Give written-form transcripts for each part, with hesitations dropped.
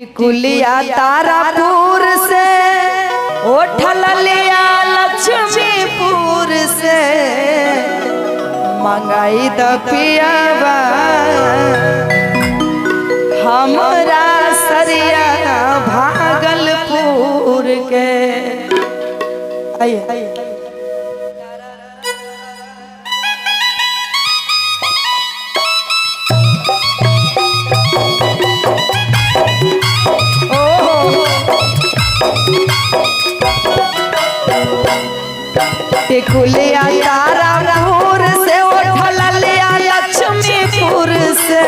कुलिया तारापुर से उठल लिया लक्ष्मीपुर से मंगाई द पियावा हमरा सरिया भागलपुर के। आइए कुलिया तारापुर से उठल लिया लक्ष्मीपुर से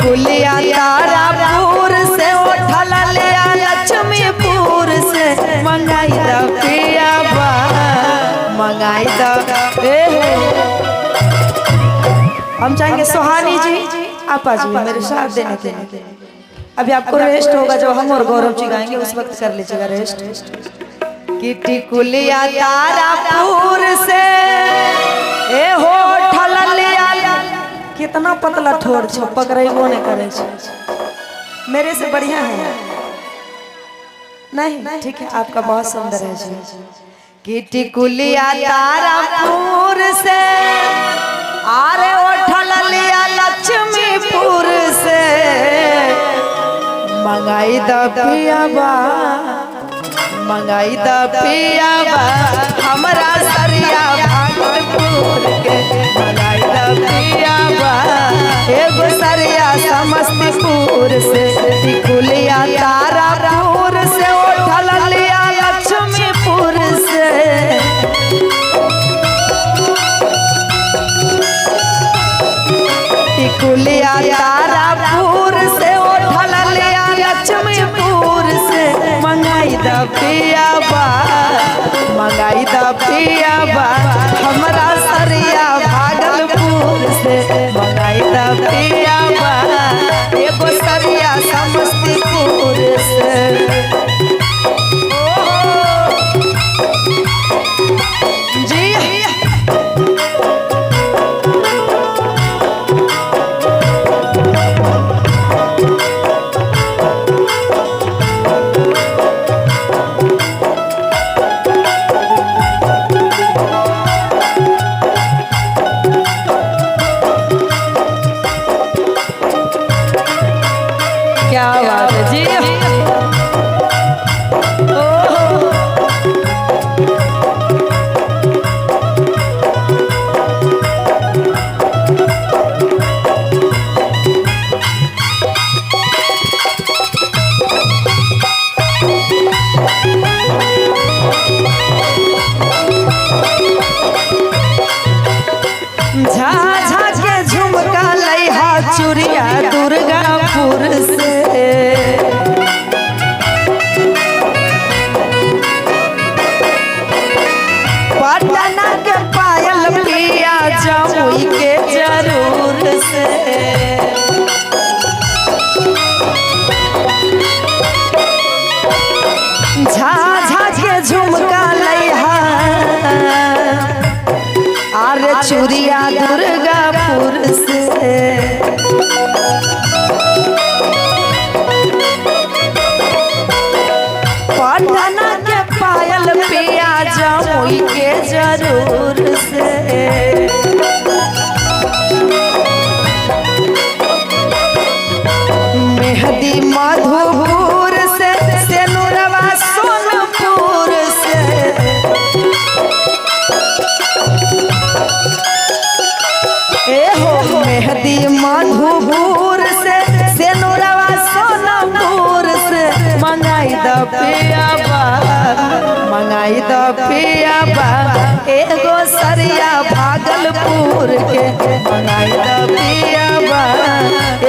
कुलिया तारापुर से उठल लिया लक्ष्मीपुर से मंगाई द पियावा मंगाई द। हम चाहेंगे सुहानी जी आपा जी मेरे साथ देने के लिए। अभी आपको रेस्ट होगा जब हम और गौरव जी गाएंगे उस वक्त कर लीजिएगा रेस्ट। किटी कुलिया तारापुर से ए हो ठललिया कितना पतला ठोर छपक रही वो नहीं करे मेरे से बढ़िया है नहीं ठीक है आपका बहुत सुंदर है जी। किटी कुलिया तारापुर से आरे उठल लिया लक्ष्मीपुर से मंगाई द पियावा मंगाई द पियावा हमरा सरिया भागलपुर के। मंगाई द पियावा एगो सरिया समस्तीपुर से कुलिया तारापुर से उठल लिया लक्ष्मीपुर से कुलिया तारापुर से उठल लिया लक्ष्मीपुर से मंगाई द पियावा मंगाई द पियावा हमरा सरिया भागलपुर से। मंगाई द पियावा एगो सरिया समस्तीपुर से। क्या बात है जी। झाझा के झुमका लइहा चूड़िया दुर्गापुर से पटना के पायल पिया जमुई के जरूर से झाझा के झुमका लइहा अरे चूड़िया दुर्गापुर से पटना के पायल पिया जमुई के जरूर से मेहदी मधुपुर से सेनुरवा सोनपुर से ए हो मेहदी मधुपुर से सेनुरवा सोनपुर से मंगाई द पियावा मंगाई द पियावा एगो सरिया भागलपुर के। मंगाई द पियावा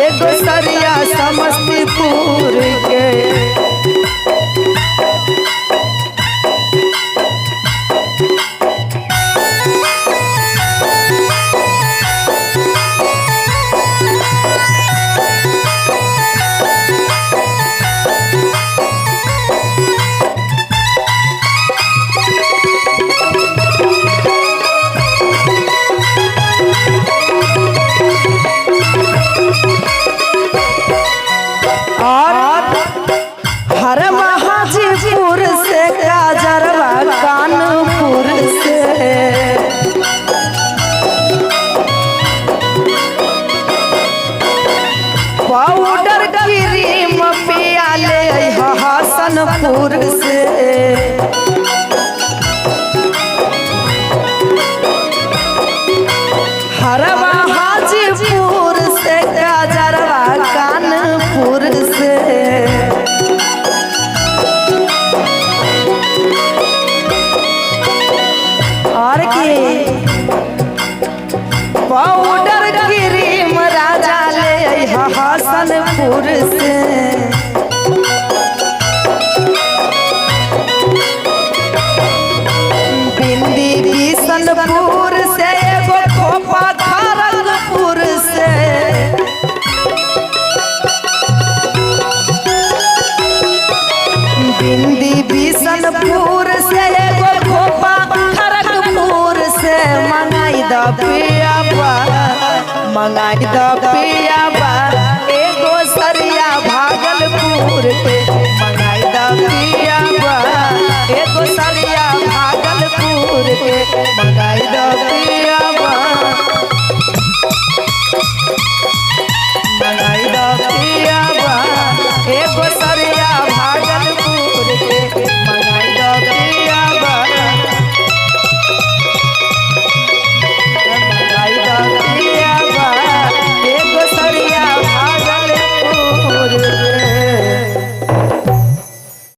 एगो सरिया समस्तीपुर के। हसनपुर से। हरवा हाजीपुर से, गजरवा कानपुर से। और की पाउडर क्रीम राजा ले हसनपुर से। बिंदी बिशनपुर से, एगो खोपा खड़गपुर से। बिंदी बिशनपुर से, एगो खोपा खड़गपुर से। मंगाई द पियाबा, मंगाई द पियाबा, एगो सरिया भागलपुर के।